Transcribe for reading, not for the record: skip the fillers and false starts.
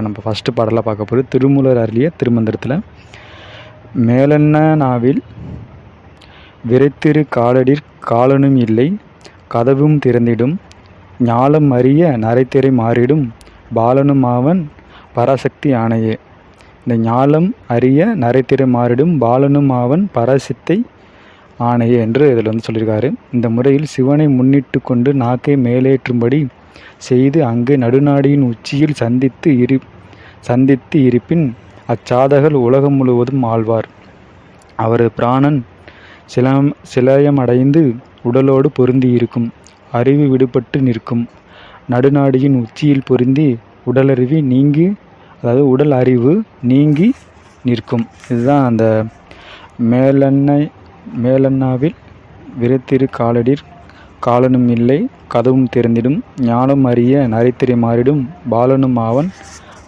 நம்ம ஃபஸ்ட்டு பாடலாக பார்க்க போகிறது திருமூலர் அருளிய திருமந்திரத்தில் மேலென்ன நாவில் விரைத்திரு காலடிற் காலனும் இல்லை கதவும் திறந்திடும் ஞாலம் அறிய நரைத்திரை மாறிடும் பாலனும் ஆவன் பராசக்தி ஆணையே. இந்த ஞாலம் அறிய நரைத்திரை மாறிடும் பாலனும் ஆவன் பராசக்தி ஆணையே என்று இதில் சொல்லியிருக்காரு. இந்த முறையில் சிவனை முன்னிட்டு கொண்டு நாக்கை மேலேற்றும்படி செய்து அங்கு நடுநாடியின் உச்சியில் சந்தித்து இருப்பின் அச்சாதகர் உலகம் முழுவதும் ஆழ்வார். அவரது பிராணன் சிலயமடைந்து உடலோடு பொருந்தி இருக்கும். அறிவு விடுபட்டு நிற்கும். நடுநாடியின் உச்சியில் பொருந்தி உடலறிவு நீங்கி, அதாவது உடல் அறிவு நீங்கி நிற்கும். இதுதான் அந்த மேலென்னாவில் விரைத்திரு காலடிற் காலனும் இல்லை கதவும் திறந்திடும் ஞானம் அறிய நரைத்திரை மாறிடும் பாலனும் ஆவன்